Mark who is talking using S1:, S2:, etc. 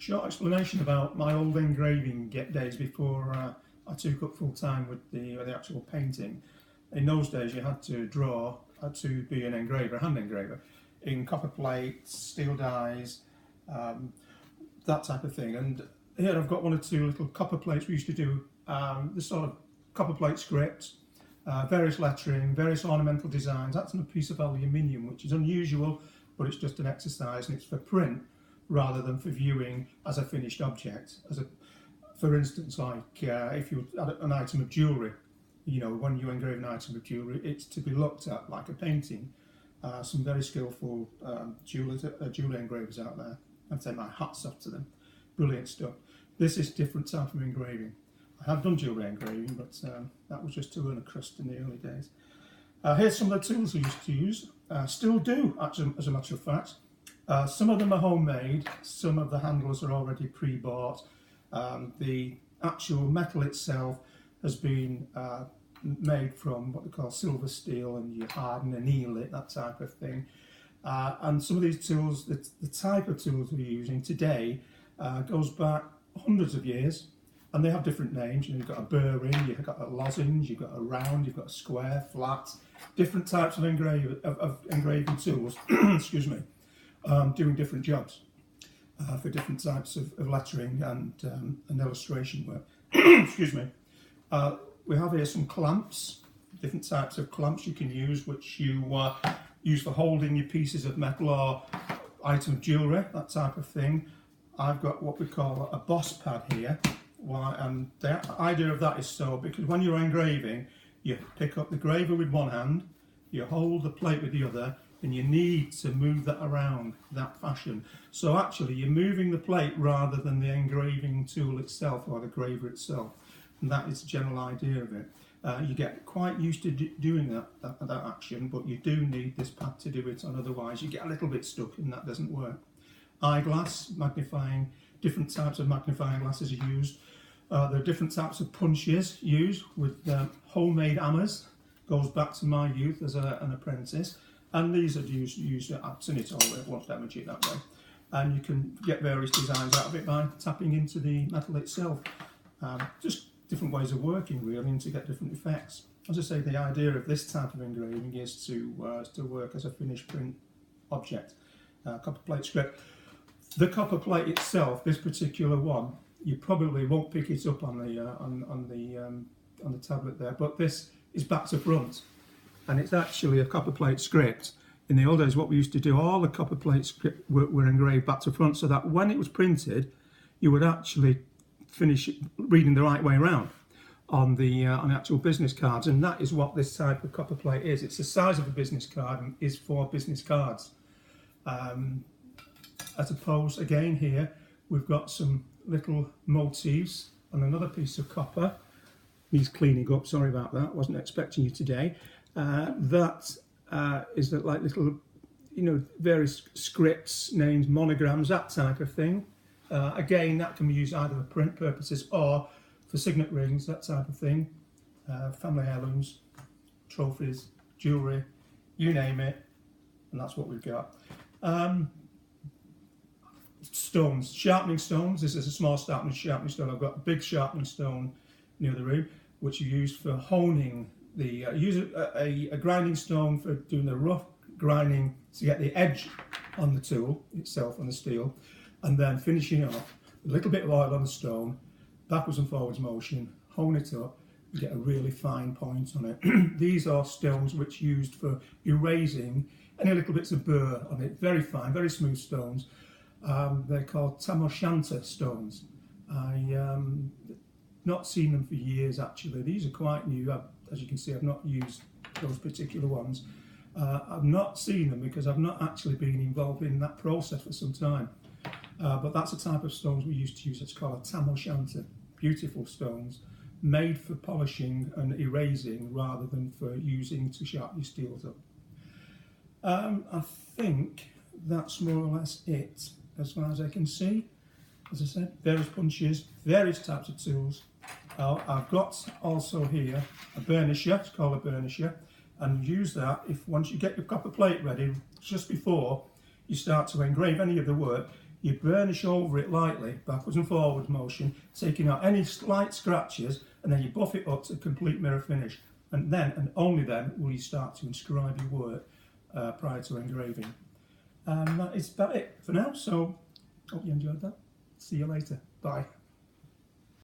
S1: short explanation about my old engraving days before I took up full time with the actual painting. In those days, you had to draw to be an engraver, a hand engraver, in copper plates, steel dies, that type of thing. And here I've got one or two little copper plates we used to do, this sort of copper plate script, various lettering, various ornamental designs. That's on a piece of aluminium, which is unusual, but it's just an exercise, and it's for print rather than for viewing as a finished object. For instance, like if you had an item of jewellery, you know, when you engrave an item of jewellery, it's to be looked at like a painting. Some very skillful jewellery engravers out there. I'd say my hat's off to them. Brilliant stuff. This is different type of engraving. I have done jewellery engraving, but that was just to earn a crust in the early days. Here's some of the tools I used to use. Still do, actually, as a matter of fact. Some of them are homemade, some of the handles are already pre-bought. The actual metal itself has been made from what they call silver steel, and you harden and anneal it, that type of thing. And some of these tools, the type of tools we're using today goes back hundreds of years, and they have different names. You know, you've got a burr ring, you've got a lozenge, you've got a round, you've got a square, flat, different types of engraving tools, excuse me, doing different jobs for different types of lettering and illustration work. Excuse me. We have here some clamps, different types of clamps you can use, which you use for holding your pieces of metal or item of jewellery, that type of thing. I've got what we call a boss pad here. And the idea of that is so, because when you're engraving, you pick up the graver with one hand, you hold the plate with the other, and you need to move that around that fashion. So actually you're moving the plate rather than the engraving tool itself or the graver itself. And that is the general idea of it. You get quite used to doing that action, but you do need this pad to do it on, otherwise you get a little bit stuck and that doesn't work. Eyeglass, magnifying, different types of magnifying glasses are used. There are different types of punches used with homemade hammers. Goes back to my youth as an apprentice. And these are used I've seen it all, it won't damage it that way. And you can get various designs out of it by tapping into the metal itself. Just different ways of working really, and to get different effects. As I say, the idea of this type of engraving is to work as a finished print object, copper plate script. The copper plate itself, this particular one, you probably won't pick it up on the tablet there, but this is back to front, and it's actually a copper plate script. In the old days, what we used to do, all the copper plate script were engraved back to front, so that when it was printed, you would actually finish reading the right way around on the actual business cards, and that is what this type of copper plate is. It's the size of a business card and is for business cards. As opposed, again here, we've got some little motifs on another piece of copper. Needs cleaning up, sorry about that, wasn't expecting you today. That is like little, you know, various scripts, names, monograms, that type of thing. Again, that can be used either for print purposes or for signet rings, that type of thing. Family heirlooms, trophies, jewellery, you name it, and that's what we've got. Stones, sharpening stones. This is a small sharpening stone. I've got a big sharpening stone near the room, which you use for honing the. Use a grinding stone for doing the rough grinding to get the edge on the tool itself, on the steel, and then finishing off a little bit of oil on the stone, backwards and forwards motion, hone it up, and get a really fine point on it. These are stones which are used for erasing any little bits of burr on it. Very fine, very smooth stones. They're called tam o' shanter stones. I've not seen them for years actually. These are quite new. As you can see, I've not used those particular ones. I've not seen them because I've not actually been involved in that process for some time. But that's a type of stones we used to use. It's called a tam o' shanter. Beautiful stones, made for polishing and erasing rather than for using to sharpen your steels up. I think that's more or less it as far as I can see. As I said, various punches, various types of tools. I've got also here a burnisher, it's called a burnisher, and use that if once you get your copper plate ready, just before you start to engrave any of the work, You burnish over it lightly, backwards and forward motion, taking out any slight scratches, and then you buff it up to a complete mirror finish. And then, and only then, will you start to inscribe your work prior to engraving. And that is about it for now, so hope you enjoyed that. See you later. Bye.